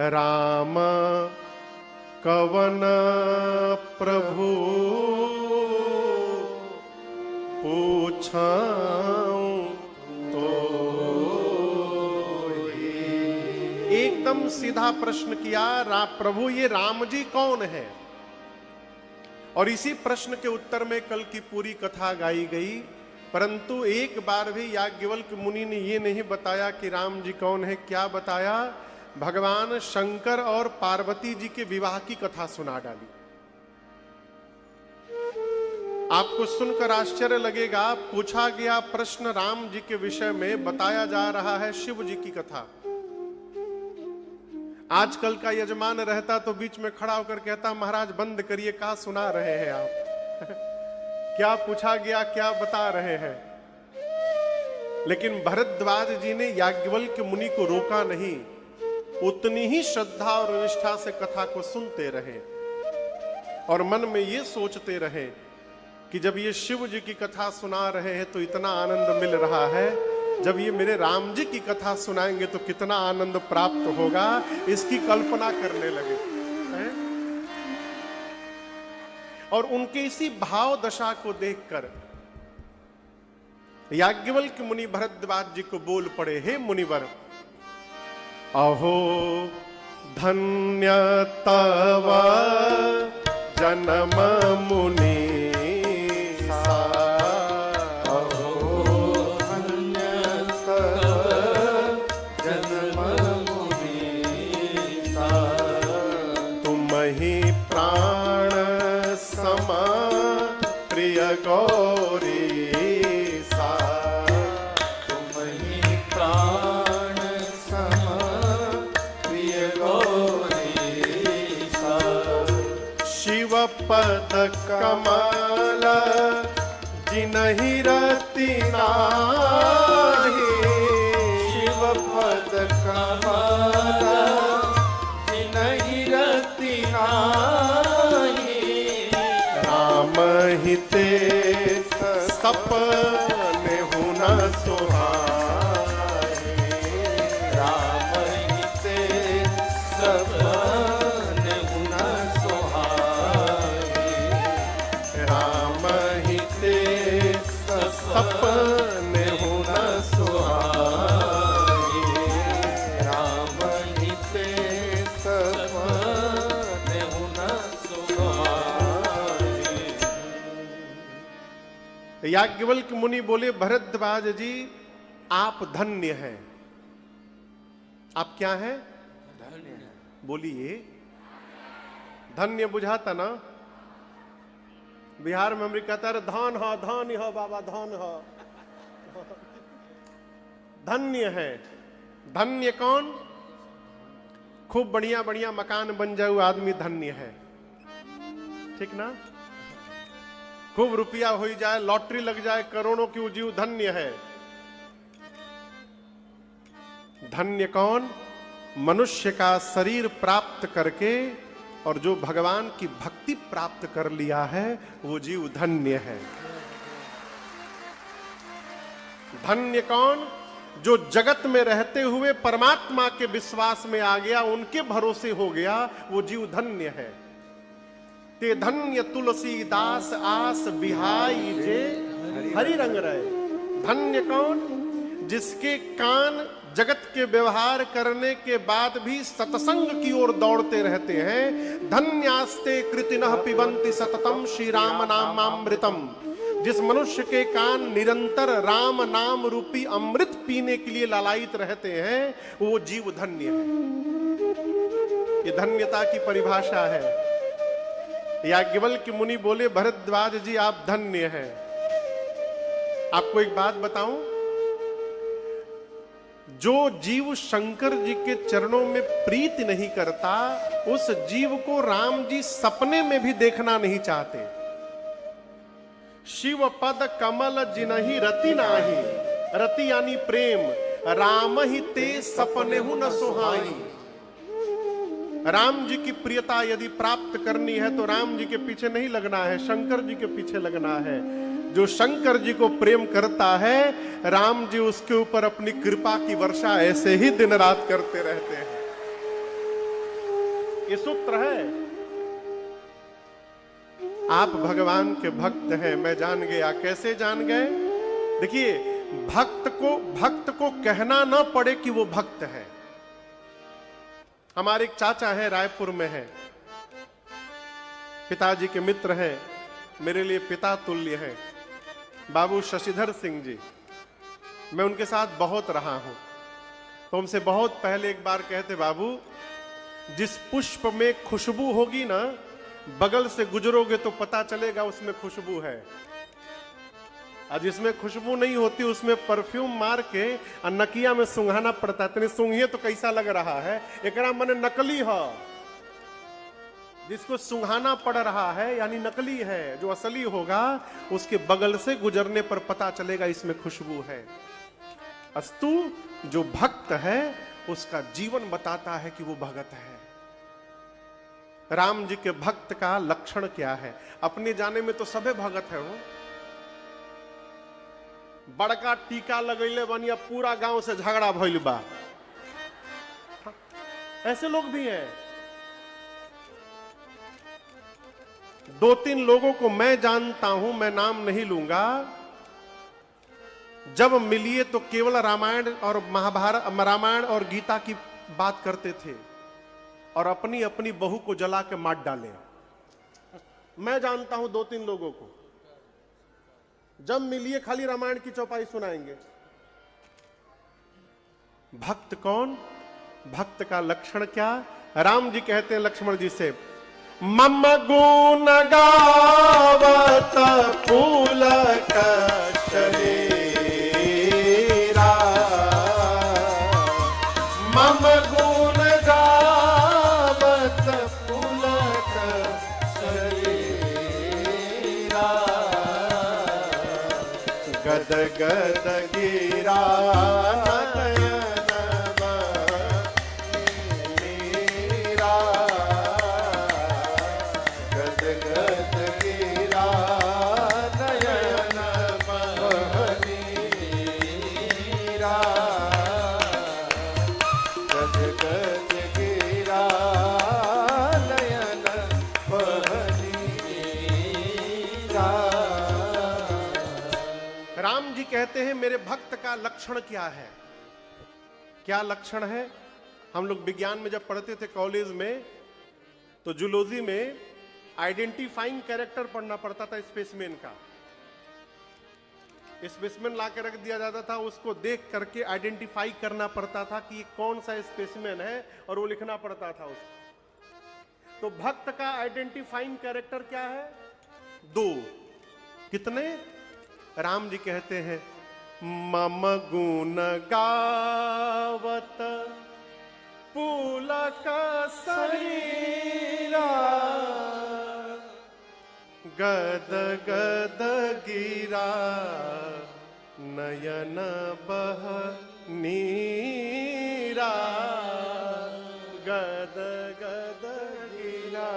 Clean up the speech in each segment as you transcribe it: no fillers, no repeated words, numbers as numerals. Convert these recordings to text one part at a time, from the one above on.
राम कवन प्रभु पूछाऊं तो एकदम सीधा प्रश्न किया, प्रभु ये राम जी कौन है? और इसी प्रश्न के उत्तर में कल की पूरी कथा गाई गई। परंतु एक बार भी याज्ञवल्क्य मुनि ने ये नहीं बताया कि राम जी कौन है। क्या बताया? भगवान शंकर और पार्वती जी के विवाह की कथा सुना डाली। आपको सुनकर आश्चर्य लगेगा, पूछा गया प्रश्न राम जी के विषय में, बताया जा रहा है शिव जी की कथा। आजकल का यजमान रहता तो बीच में खड़ा होकर कहता, महाराज बंद करिए, क्या सुना रहे हैं आप? क्या पूछा गया, क्या बता रहे हैं? लेकिन भरद्वाज जी ने याज्ञवल्क्य मुनि को रोका नहीं, उतनी ही श्रद्धा और निष्ठा से कथा को सुनते रहे और मन में ये सोचते रहे कि जब ये शिव जी की कथा सुना रहे हैं तो इतना आनंद मिल रहा है, जब ये मेरे राम जी की कथा सुनाएंगे तो कितना आनंद प्राप्त होगा, इसकी कल्पना करने लगे हैं? और उनके इसी भाव दशा को देखकर याज्ञवल्क्य मुनि भरद्वाज जी को बोल पड़े, हे मुनिवर, अहो धन्य तव जन्म मुनि, पद कमल जिनहि रति नाहि, शिव पद कमल जिनहि रति नाहि, राम ही ते सपने हूँ न सुहाए, राम ही ते सपने हूँ न सपने हो न सुहाए, राम ही ते सपने हो न सुहाए। याज्ञवल्क्य मुनि बोले, भरद्वाज जी आप धन्य हैं। आप क्या हैं? धन्य हैं। बोलिए, धन्य बुझाता ना? बिहार में हमरी कहता है धन हो, धन हो बाबा, धन हो। धन्य है। धन्य कौन? खूब बढ़िया बढ़िया मकान बन जाए वो आदमी धन्य है, ठीक ना? खूब रुपया हो जाए, लॉटरी लग जाए करोड़ों की, वो जीव धन्य है। धन्य कौन? मनुष्य का शरीर प्राप्त करके और जो भगवान की भक्ति प्राप्त कर लिया है वो जीव धन्य है। धन्य कौन? जो जगत में रहते हुए परमात्मा के विश्वास में आ गया, उनके भरोसे हो गया, वो जीव धन्य है। ते धन्य तुलसीदास आस बिहाई जे हरि रंग रहे। धन्य कौन? जिसके कान जगत के व्यवहार करने के बाद भी सत्संग की ओर दौड़ते रहते हैं। धन्यास्ते कृतिनः पिबन्ति सततम श्री राम नामामृतम। जिस मनुष्य के कान निरंतर राम नाम रूपी अमृत पीने के लिए लालायित रहते हैं, वो जीव धन्य है। ये धन्यता की परिभाषा है। याज्ञवल्क्य मुनि बोले, भरद्वाज जी आप धन्य हैं। आपको एक बात बताऊं, जो जीव शंकर जी के चरणों में प्रीति नहीं करता, उस जीव को राम जी सपने में भी देखना नहीं चाहते। शिव पद कमल जिनहि रति नाही, रति यानी प्रेम, राम ही ते सपने हूं न सुहाई। राम जी की प्रियता यदि प्राप्त करनी है तो राम जी के पीछे नहीं लगना है, शंकर जी के पीछे लगना है। जो शंकर जी को प्रेम करता है, राम जी उसके ऊपर अपनी कृपा की वर्षा ऐसे ही दिन रात करते रहते हैं। ये सूत्र है। आप भगवान के भक्त हैं, मैं जान गया। कैसे जान गए? देखिए, भक्त को कहना ना पड़े कि वो भक्त है। हमारे एक चाचा हैं, रायपुर में हैं, पिताजी के मित्र हैं, मेरे लिए पिता तुल्य हैं, बाबू शशिधर सिंह जी। मैं उनके साथ बहुत रहा हूं। तो हमसे बहुत पहले एक बार कहते, बाबू जिस पुष्प में खुशबू होगी ना, बगल से गुजरोगे तो पता चलेगा उसमें खुशबू है, और जिसमें खुशबू नहीं होती उसमें परफ्यूम मार के और नकिया में सुंघाना पड़ता है। तने सुंघिए तो कैसा लग रहा है, एकरा मने नकली है। जिसको सुंघाना पड़ रहा है यानी नकली है, जो असली होगा उसके बगल से गुजरने पर पता चलेगा इसमें खुशबू है। अस्तु जो भक्त है उसका जीवन बताता है कि वो भगत है। राम जी के भक्त का लक्षण क्या है? अपने जाने में तो सभे भगत है। वो बड़का टीका लगैले बनिया, पूरा गांव से झगड़ा भइल बा, ऐसे लोग भी हैं। 2-3 लोगों को मैं जानता हूं, मैं नाम नहीं लूंगा, जब मिलिए तो केवल रामायण और महाभारत, रामायण और गीता की बात करते थे और अपनी अपनी बहू को जला के मार डाले। मैं जानता हूं 2-3 लोगों को, जब मिलिए खाली रामायण की चौपाई सुनाएंगे। भक्त कौन? भक्त का लक्षण क्या? राम जी कहते हैं लक्ष्मण जी से, मम गुण गावत पुलक शरीरा, मम गुण गावत पुलक शरीरा, गद गद गिरा कहते हैं मेरे भक्त का लक्षण क्या है? क्या लक्षण है? हम लोग विज्ञान में जब पढ़ते थे कॉलेज में, तो जूलॉजी में आइडेंटिफाइंग कैरेक्टर पढ़ना पड़ता था स्पेसिमेन का। स्पेसिमेन ला के रख दिया जाता था, उसको देख करके आइडेंटिफाई करना पड़ता था कि ये कौन सा स्पेसिमेन है, और वो लिखना पड़ता था उसको। तो भक्त का आइडेंटिफाइंग कैरेक्टर क्या है? 2। कितने? राम जी कहते हैं, मम गुण गावत पुलक शरीरा, गद गद गिरा नयन बह नीरा, गद गद गिरा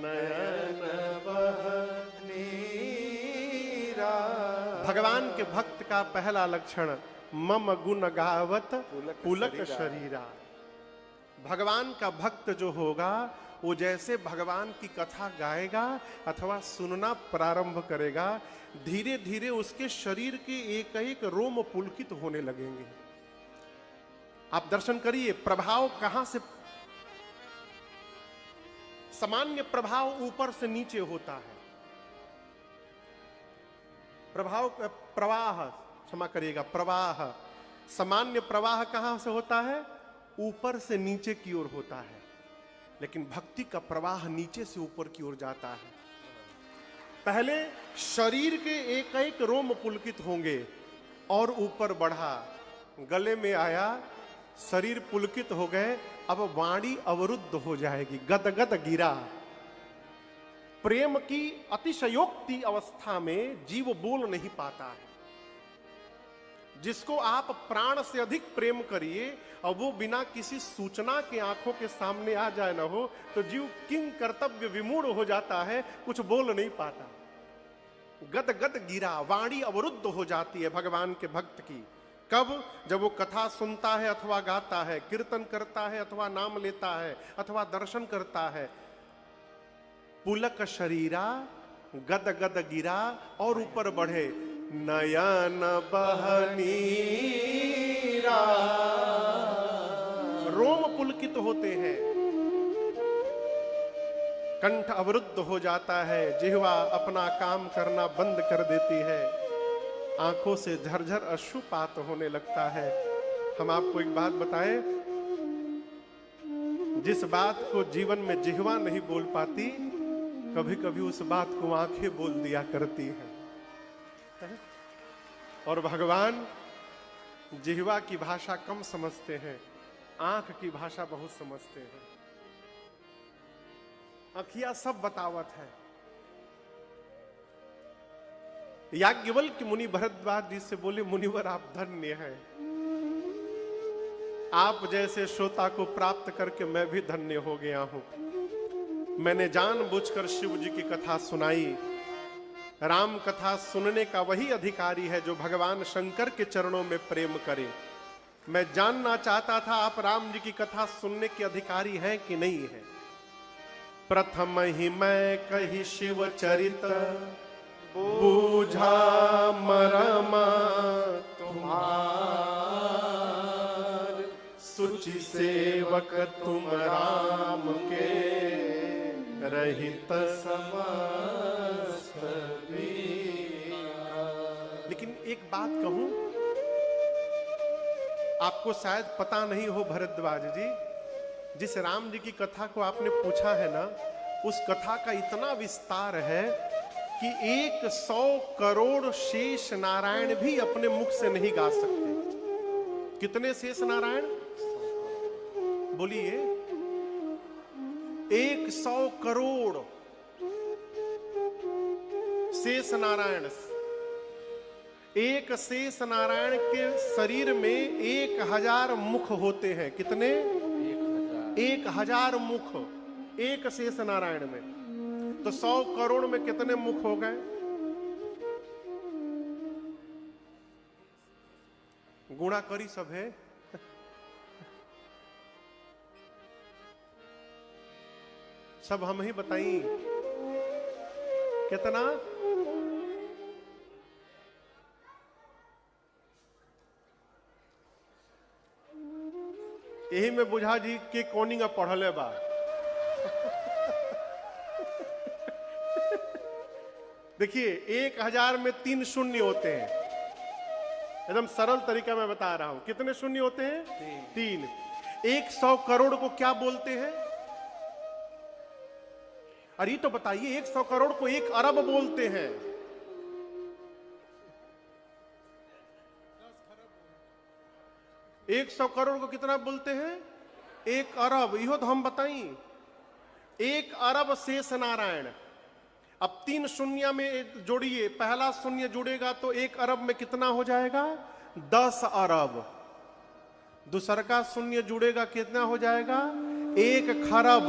नयन बह नीरा। भगवान के भक्त का पहला लक्षण, मम गुण गावत पुलक शरीरा। भगवान का भक्त जो होगा वो जैसे भगवान की कथा गाएगा अथवा सुनना प्रारंभ करेगा, धीरे धीरे उसके शरीर के एक एक रोम पुलकित होने लगेंगे। आप दर्शन करिए, प्रभाव कहां से, सामान्य प्रभाव ऊपर से नीचे होता है। प्रवाह, क्षमा करिएगा, प्रवाह, सामान्य प्रवाह कहां से होता है? ऊपर से नीचे की ओर होता है। लेकिन भक्ति का प्रवाह नीचे से ऊपर की ओर जाता है। पहले शरीर के एक एक रोम पुलकित होंगे और ऊपर बढ़ा, गले में आया, शरीर पुलकित हो गए, अब वाणी अवरुद्ध हो जाएगी, गदगद गिरा। प्रेम की अतिशयोक्ति अवस्था में जीव बोल नहीं पाता है। जिसको आप प्राण से अधिक प्रेम करिए और वो बिना किसी सूचना के आंखों के सामने आ जाए ना हो, तो जीव किंग कर्तव्य विमूढ़ हो जाता है, कुछ बोल नहीं पाता। गद गद गिरा, वाणी अवरुद्ध हो जाती है भगवान के भक्त की। कब? जब वो कथा सुनता है अथवा गाता है, कीर्तन करता है अथवा नाम लेता है अथवा दर्शन करता है। पुलक शरीरा गद गद गिरा और ऊपर बढ़े, नयन बहनीरा, रोम पुलकित होते हैं, कंठ अवरुद्ध हो जाता है, जिह्वा अपना काम करना बंद कर देती है, आंखों से झरझर अश्रुपात होने लगता है। हम आपको एक बात बताएं, जिस बात को जीवन में जिह्वा नहीं बोल पाती, कभी कभी उस बात को आंखें बोल दिया करती हैं। और भगवान जिह्वा की भाषा कम समझते हैं, आंख की भाषा बहुत समझते हैं। आँखियां सब बतावत है। याज्ञवल्क्य मुनि भरद्वाज जी से बोले, मुनिवर आप धन्य हैं, आप जैसे श्रोता को प्राप्त करके मैं भी धन्य हो गया हूं। मैंने जानबूझकर शिव जी की कथा सुनाई। राम कथा सुनने का वही अधिकारी है जो भगवान शंकर के चरणों में प्रेम करे। मैं जानना चाहता था आप राम जी की कथा सुनने के अधिकारी हैं कि नहीं है। प्रथम ही मैं कही शिव चरित, बूझा मरम तुम्हार, सुचि सेवक तुम राम के, रहित समस्त विकार। लेकिन एक बात कहूं, आपको शायद पता नहीं हो भरद्वाज जी, जिस राम जी की कथा को आपने पूछा है ना, उस कथा का इतना विस्तार है कि 100 करोड़ शेष नारायण भी अपने मुख से नहीं गा सकते। कितने शेष नारायण? बोलिए। 100 करोड़ शेष नारायण। एक शेष नारायण के शरीर में 1000 मुख होते हैं। कितने? 1000 मुख एक शेष नारायण में। तो 100 करोड़ में कितने मुख हो गए? गुणा करी सब है। सब हम ही बताइए कितना? यही में बुझा जी के कोनिंग पढ़ले बा। देखिए 1000 में 3 शून्य होते हैं। एकदम सरल तरीका मैं बता रहा हूं। कितने शून्य होते हैं? 3। 100 करोड़ को क्या बोलते हैं? अरे तो बताइए, 100 करोड़ को 1 अरब बोलते हैं। 100 करोड़ को कितना बोलते हैं? 1 अरब। इहो तो हम बताइए। 1 अरब शेष नारायण। अब 3 शून्य में जोड़िए, पहला शून्य जुड़ेगा तो 1 अरब में कितना हो जाएगा? 10 अरब। दूसरा का शून्य जुड़ेगा, कितना हो जाएगा? 1 खरब।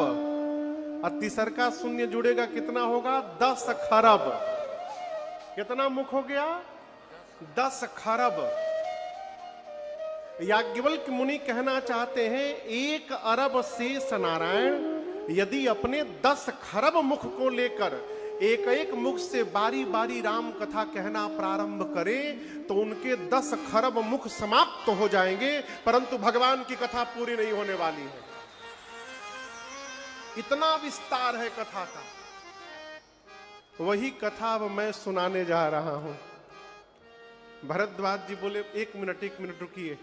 और तीसरा का शून्य जुड़ेगा, कितना होगा? 10 खरब। कितना मुख हो गया? 10 खरब। याज्ञवल्क्य मुनि कहना चाहते हैं, 1 अरब शेष नारायण यदि अपने 10 खरब मुख को लेकर एक एक मुख से बारी बारी राम कथा कहना प्रारंभ करे तो उनके 10 खरब मुख समाप्त हो जाएंगे, परंतु भगवान की कथा पूरी नहीं होने वाली है। इतना विस्तार है कथा का। वही कथा अब मैं सुनाने जा रहा हूं। भरद्वाज जी बोले, एक मिनट रुकिए।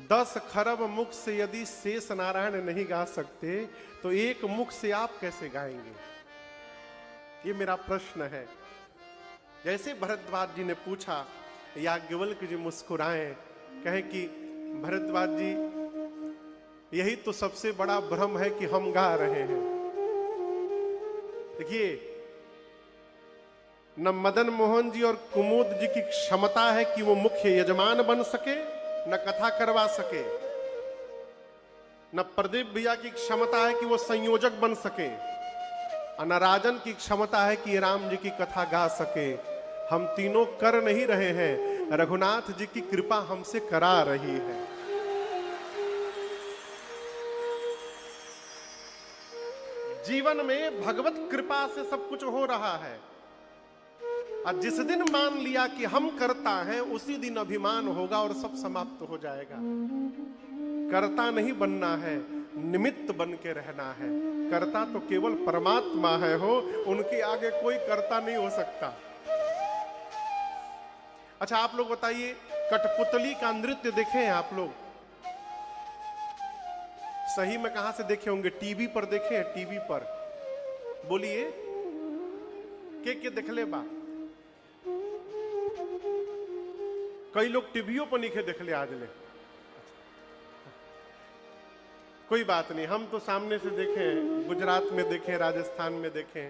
10 खरब मुख से यदि शेष नारायण नहीं गा सकते तो 1 मुख से आप कैसे गाएंगे? ये मेरा प्रश्न है। जैसे भरद्वाज जी ने पूछा, याज्ञवल्क्य जी मुस्कुराए, कहे कि भरद्वाज जी यही तो सबसे बड़ा भ्रम है कि हम गा रहे हैं। देखिए, न मदन मोहन जी और कुमुद जी की क्षमता है कि वो मुख्य यजमान बन सके, न कथा करवा सके। न प्रदीप भैया की क्षमता है कि वो संयोजक बन सके, और न राजन की क्षमता है कि राम जी की कथा गा सके। हम तीनों कर नहीं रहे हैं, रघुनाथ जी की कृपा हमसे करा रही है। जीवन में भगवत कृपा से सब कुछ हो रहा है। और जिस दिन मान लिया कि हम करता हैं, उसी दिन अभिमान होगा और सब समाप्त हो जाएगा। करता नहीं बनना है, निमित्त बन के रहना है। करता तो केवल परमात्मा है, हो उनके आगे कोई करता नहीं हो सकता। अच्छा, आप लोग बताइए, कठपुतली का नृत्य देखे हैं आप लोग? सही में कहां से देखे होंगे? टीवी पर देखे हैं? टीवी पर बोलिए, के देखले बा? कई लोग टीवियों पर नहीं देखले आज ले। कोई बात नहीं, हम तो सामने से देखे, गुजरात में देखे, राजस्थान में देखे।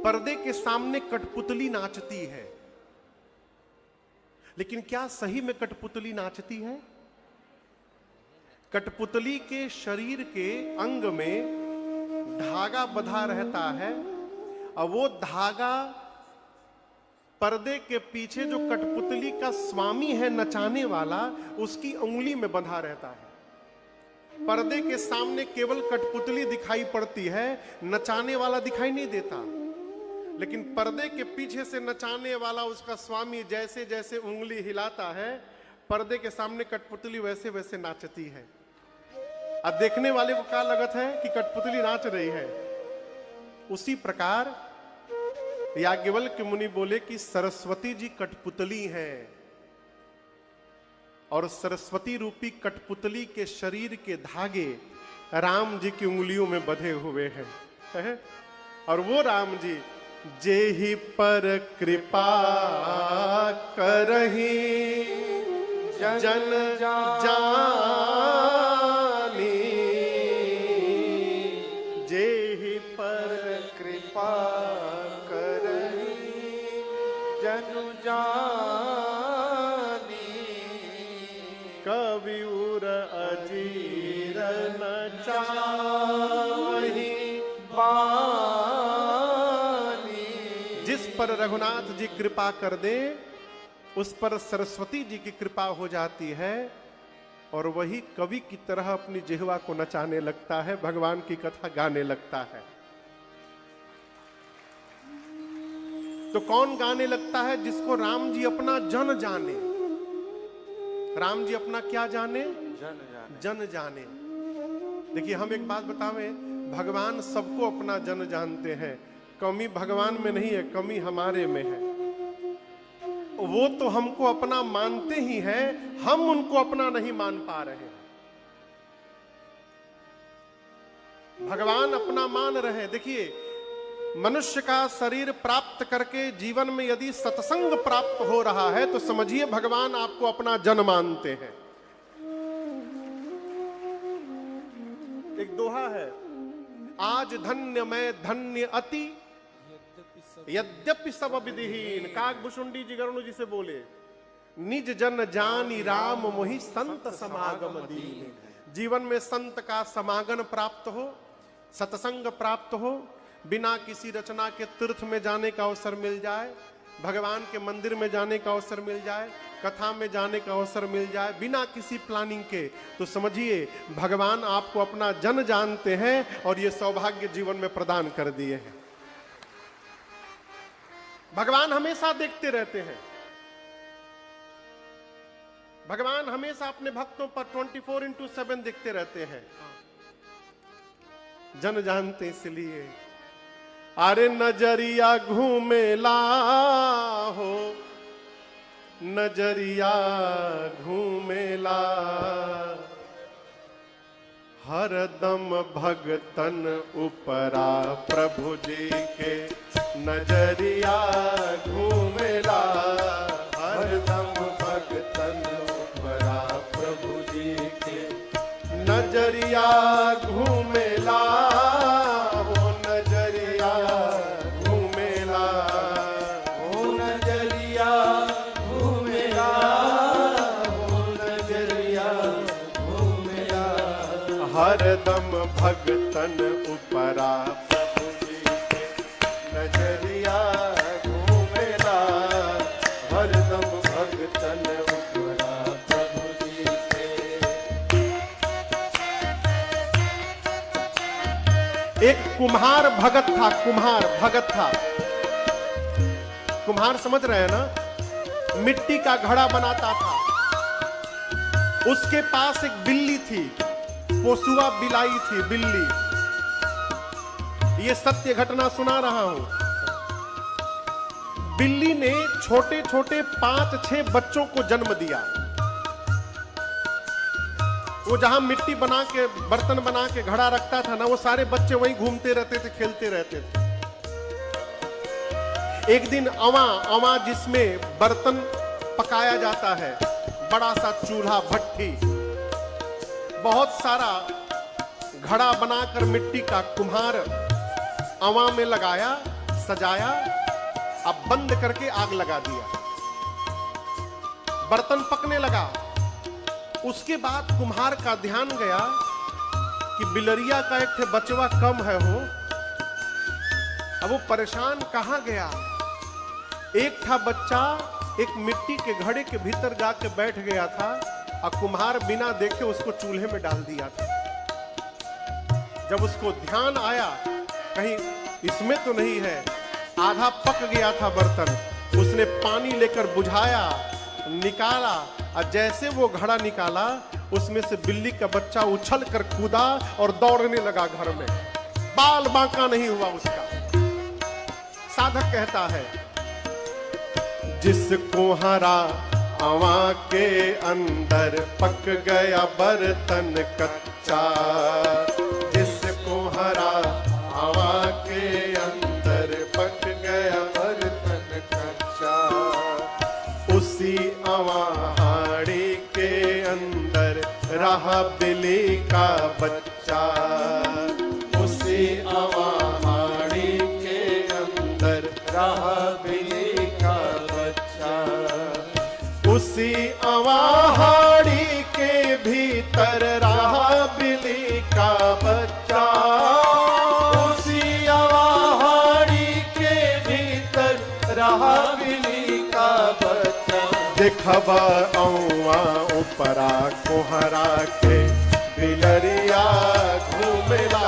पर्दे के सामने कठपुतली नाचती है, लेकिन क्या सही में कठपुतली नाचती है? कठपुतली के शरीर के अंग में धागा बंधा रहता है, और वो धागा पर्दे के पीछे जो कठपुतली का स्वामी है नचाने वाला, उसकी उंगली में बंधा रहता है। पर्दे के सामने केवल कठपुतली दिखाई पड़ती है, नचाने वाला दिखाई नहीं देता। लेकिन पर्दे के पीछे से नचाने वाला, उसका स्वामी जैसे जैसे उंगली हिलाता है, पर्दे के सामने कठपुतली वैसे वैसे नाचती है। अब देखने वाले को क्या लगत है कि कठपुतली नाच रही है। उसी प्रकार याज्ञवल्क्य मुनि बोले कि सरस्वती जी कठपुतली हैं, और सरस्वती रूपी कठपुतली के शरीर के धागे राम जी की उंगलियों में बंधे हुए हैं। और वो राम जी जेहि पर कृपा करहि जन जानी, जेहि पर कृपा जनु जानी, कवि उर अजीर न चाहि बानी। जिस पर रघुनाथ जी कृपा कर दे, उस पर सरस्वती जी की कृपा हो जाती है, और वही कवि की तरह अपनी जिह्वा को नचाने लगता है, भगवान की कथा गाने लगता है। तो कौन गाने लगता है? जिसको राम जी अपना जन जाने। राम जी अपना क्या जाने? जन जाने। देखिए, हम एक बात बतावें, भगवान सबको अपना जन जानते हैं। कमी भगवान में नहीं है, कमी हमारे में है। वो तो हमको अपना मानते ही हैं, हम उनको अपना नहीं मान पा रहे हैं। भगवान अपना मान रहे। देखिए, मनुष्य का शरीर प्राप्त करके जीवन में यदि सत्संग प्राप्त हो रहा है, तो समझिए भगवान आपको अपना जन मानते हैं। एक दोहा है, आज धन्य मैं धन्य अति, यद्यपि सब विधिहीन। काकभुषुंडी जी गरुण जी से बोले, निज जन जानी राम मोहि संत समागम दीन। जीवन में संत का समागम प्राप्त हो, सत्संग प्राप्त हो, बिना किसी रचना के तीर्थ में जाने का अवसर मिल जाए, भगवान के मंदिर में जाने का अवसर मिल जाए, कथा में जाने का अवसर मिल जाए, बिना किसी प्लानिंग के, तो समझिए भगवान आपको अपना जन जानते हैं, और ये सौभाग्य जीवन में प्रदान कर दिए हैं। भगवान हमेशा देखते रहते हैं। भगवान हमेशा अपने भक्तों पर 24/7 देखते रहते हैं। जन जानते इसलिए, अरे नजरिया घूमेला हो, नजरिया घूमेला, हरदम भगतन उपरा प्रभु जी के नजरिया घूमेला, हरदम भगतन उपरा प्रभु जी के नजरिया घूमेला, वो नजरिया घूमेला, वो नजरिया घूमेला, वो नजरिया घूमेला, हरदम भगतन उपरा प्रभु जी के नजरिया घूमेला, हरदम एक कुम्हार भगत था, कुम्हार भगत था। कुम्हार समझ रहे हैं ना, मिट्टी का घड़ा बनाता था। उसके पास एक बिल्ली थी, पोसुआ बिलाई थी, बिल्ली। ये सत्य घटना सुना रहा हूं। बिल्ली ने छोटे छोटे 5-6 बच्चों को जन्म दिया। वो जहां मिट्टी बना के, बर्तन बना के घड़ा रखता था ना, वो सारे बच्चे वहीं घूमते रहते थे, खेलते रहते थे। एक दिन अवां जिसमें बर्तन पकाया जाता है, बड़ा सा चूल्हा, भट्टी, बहुत सारा घड़ा बनाकर मिट्टी का कुम्हार अवां में लगाया, सजाया, अब बंद करके आग लगा दिया। बर्तन पकने लगा। उसके बाद कुम्हार का ध्यान गया कि बिलरिया का एक थे बचवा कम है हो। अब वो परेशान कहां गया। एक था बच्चा, एक मिट्टी के घड़े के भीतर जाके बैठ गया था और कुम्हार बिना देखे उसको चूल्हे में डाल दिया था। जब उसको ध्यान आया कहीं इसमें तो नहीं है, आधा पक गया था बर्तन, उसने पानी लेकर बुझाया, निकाला, और जैसे वो घड़ा निकाला उसमें से बिल्ली का बच्चा उछल कर कूदा और दौड़ने लगा घर में। बाल बांका नहीं हुआ उसका। साधक कहता है, जिसको हरा अवां के अंदर पक गया बर्तन कच्चा, जिसको हरा अवां के अंदर पक गया बर्तन कच्चा, उसी अवां हाड़ी के अंदर रहा बिल्ली का बच्चा, उसी अवां हाड़ी के अंदर रहा बिल्ली का बच्चा, उसी अवां हाड़ी के भीतर रहा बिल्ली का बच्चा, उसी अवां हाड़ी के भीतर रहा बिल्ली का बच्चा। देखबा औवा ऊपरा कोहरा के बिलरिया घूमेला,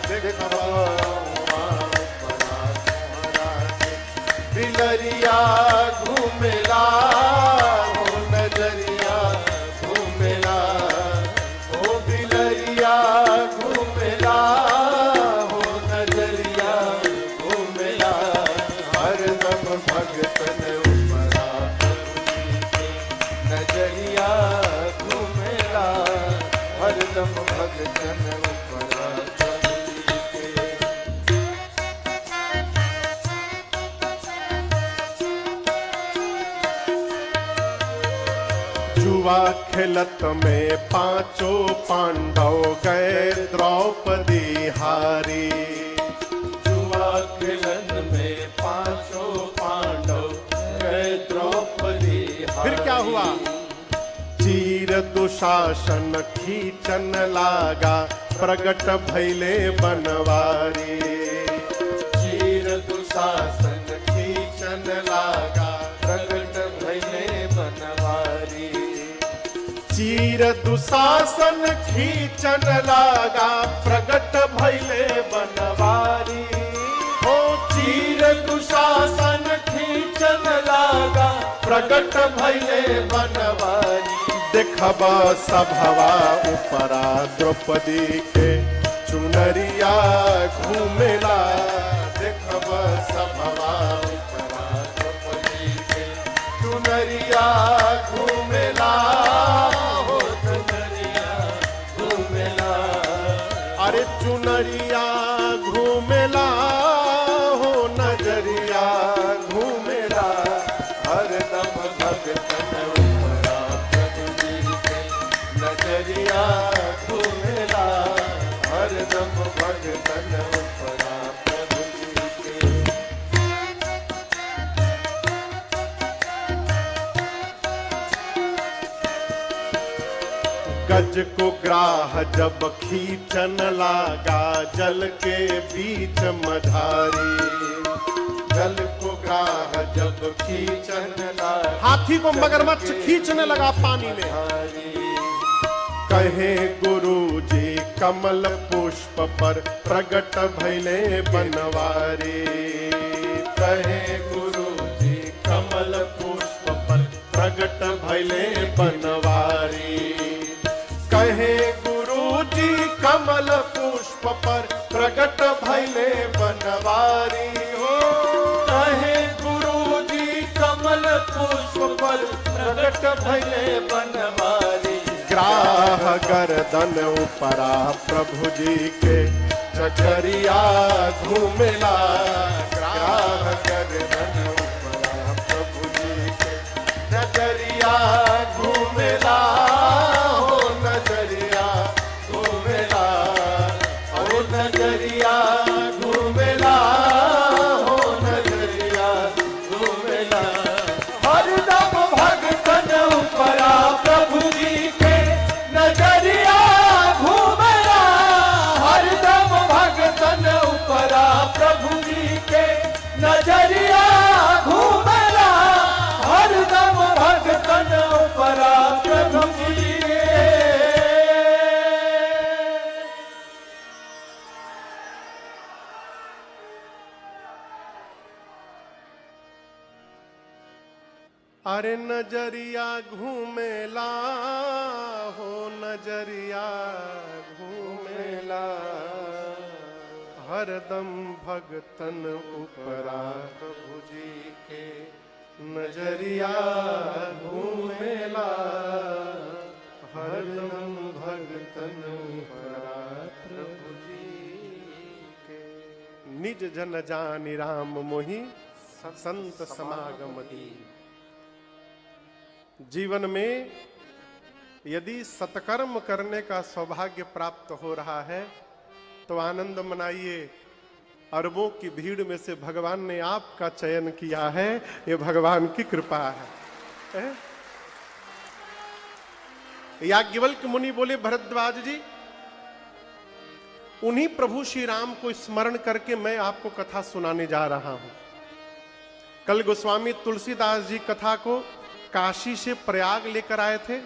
देखबा औवा ऊपरा कोहरा के बिलरिया घूमेला, हो नजरिया घूमेला, हो बिलरिया घूमेला, हो नजरिया घूमेला, हरदम भगतन नजरिया घूमेला, हरदम भगतन उपरा जुआ खेलत में 5 पांडव गए द्रौपदी हारी। जुआ खेलन में 5 पांडव गए द्रौपदी हारी। फिर क्या हुआ? चीर दुशासन खींचन लागा, प्रगट भैले बनवारी। चीर दुशासन खींचन लागा, प्रगट भैले बनवारी। चीर दुशासन खींचन लागा, प्रगट भैले बनवारी। हो चीर दुशासन खींचन लागा, प्रगट भैले बनवारी। देखबा सभवा उपरा द्रौपदी के चुनरिया घूमेला, देखबा सभवा उपरा द्रौपदी के चुनरिया घूमेला, हो चुनरिया घूमेला, अरे चुनरिया घूमेला, हो नजरिया घूमेला, हरदम भगतन उपरा प्रभु जी के नजरिया घूमेला, हरदम भगतन उपरा प्रभु जी के। गज को ग्राह जब खींचन लागा, जल के बीच मझारी। जल को ग्राह जब खींचन लागा, हाथी को मगरमच्छ खींचने लगा पानी में। कहे गुरु जी कमल पुष्प पर प्रगट भैले बनवारी। कहे गुरु जी कमल पुष्प पर प्रगट भैले बनवारी। कहे गुरु जी कमल पुष्प पर प्रगट भैले बनवारी हो। कहे गुरु जी कमल पुष्प पर प्रगट भैले बनवारी। ग्राह गर्दन उपरा प्रभु जी के नजरिया घूमेला। ग्राह गर्दन उपरा प्रभु जी के नजरिया घूमेला हो। नजरिया घूमेला हो। नजरिया घूमेला हो। नजरिया घूमेला। हरदम भगतन उपरा प्रभु जी के नजरिया घूमेला। हरदम भगतन उपरा प्रभु जी के नजरिया घूमेला। हरदम भगतन उपरा प्रभु जी के। अरे नजरिया घूमेला हो। नजरिया घूमेला हरदम भगतन उपरा प्रभु जी के नजरिया घूमेला। हरदम भगतन उपरा प्रभु जी के। निज जन जानि राम मोहि संत समागम दीन। जीवन में यदि सत्कर्म करने का सौभाग्य प्राप्त हो रहा है तो आनंद मनाइए। अरबों की भीड़ में से भगवान ने आपका चयन किया है, ये भगवान की कृपा है। याज्ञवल्क्य मुनि बोले भरद्वाज जी, उन्हीं प्रभु श्री राम को स्मरण करके मैं आपको कथा सुनाने जा रहा हूं। कल गोस्वामी तुलसीदास जी कथा को काशी से प्रयाग लेकर आए थे।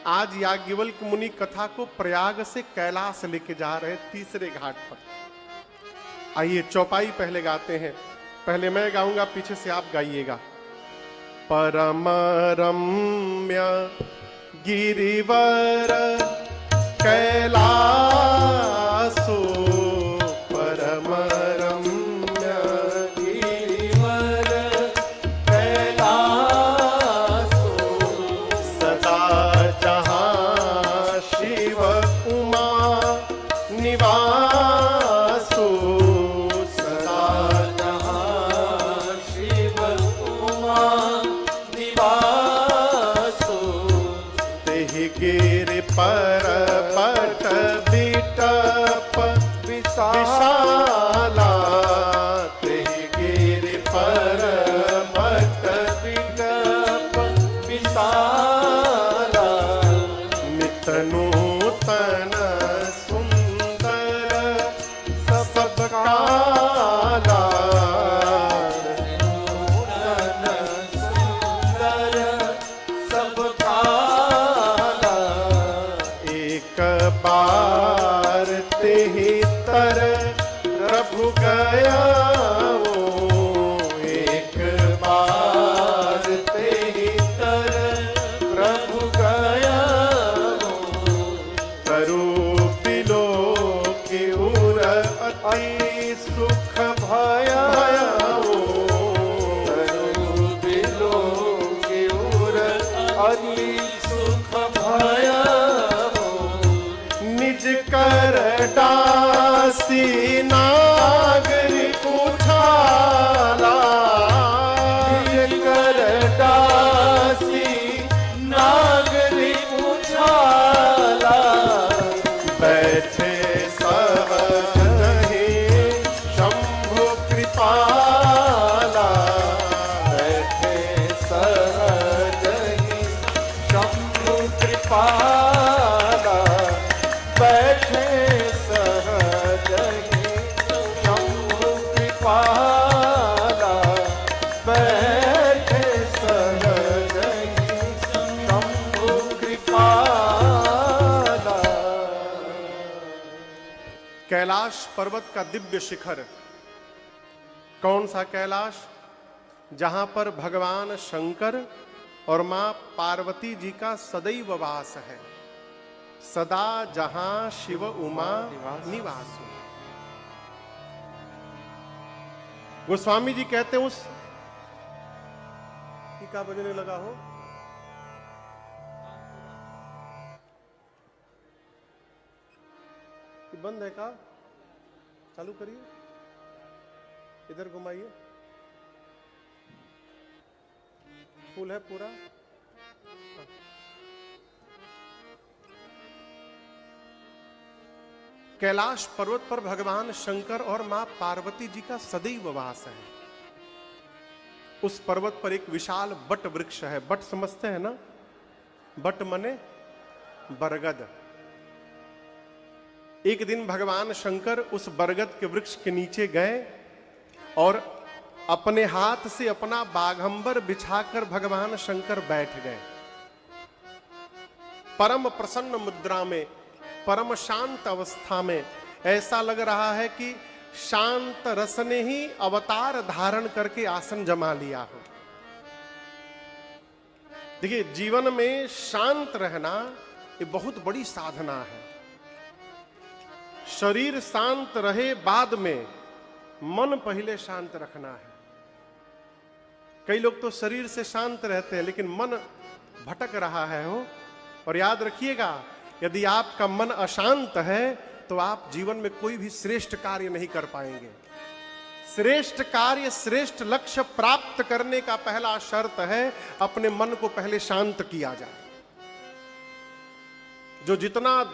आज याज्ञवल्क्य मुनि कथा को प्रयाग से कैलाश लेके जा रहे तीसरे घाट पर। आइए चौपाई पहले गाते हैं। पहले मैं गाऊंगा, पीछे से आप गाइएगा। परम रम्य गिरिवर कैलासो। परम रम्य गिरिवर कैलासो। सदा जहां शिव उमा निवासो। सदा जहां शिव उमा निवासो। तेहि गिर पर्वत बिटप विशाला। तेहि गिर पर्वत बिटप विशाला। नित नूतन सुंदर सब काला। नूतन सुंदर सब काला। एक बार तेहि तर प्रभु गया वो। एक बार तेहि तर प्रभु गया वो। करु बिलो की उर अति सुख भया वो। करु बिलो की उर अति सुख भया हो। निज कर दासी नागरी उठाला। निज कर दासी नागरी उछाला। बैठे सहजहि शंभु कृपाला। बैठे सहजहि शंभु कृपाला। बैठे सहजहि शंभु कृपाला। बैठे सहजहि शंभु कृपाला। कैलाश पर्वत का दिव्य शिखर। कौन सा कैलाश? जहां पर भगवान शंकर और मां पार्वती जी का सदैव वास है। सदा जहां शिव उमा निवास। गोस्वामी जी कहते हैं उस क्या बजने लगा हो? ये बंद है का? चालू करिए, इधर घुमाइए। फुल है पूरा। कैलाश पर्वत पर भगवान शंकर और मां पार्वती जी का सदैव वास है। उस पर्वत पर एक विशाल बट वृक्ष है। बट समझते हैं ना? बट मने बरगद। एक दिन भगवान शंकर उस बरगद के वृक्ष के नीचे गए और अपने हाथ से अपना बाघंबर बिछाकर भगवान शंकर बैठ गए। परम प्रसन्न मुद्रा में, परम शांत अवस्था में। ऐसा लग रहा है कि शांत रस ने ही अवतार धारण करके आसन जमा लिया हो। देखिए, जीवन में शांत रहना ये बहुत बड़ी साधना है। शरीर शांत रहे बाद में, मन पहले शांत रखना है। कई लोग तो शरीर से शांत रहते हैं लेकिन मन भटक रहा है हो। और याद रखिएगा, यदि आपका मन अशांत है तो आप जीवन में कोई भी श्रेष्ठ कार्य नहीं कर पाएंगे। श्रेष्ठ कार्य, श्रेष्ठ लक्ष्य प्राप्त करने का पहला शर्त है अपने मन को पहले शांत किया जाए। जो जितना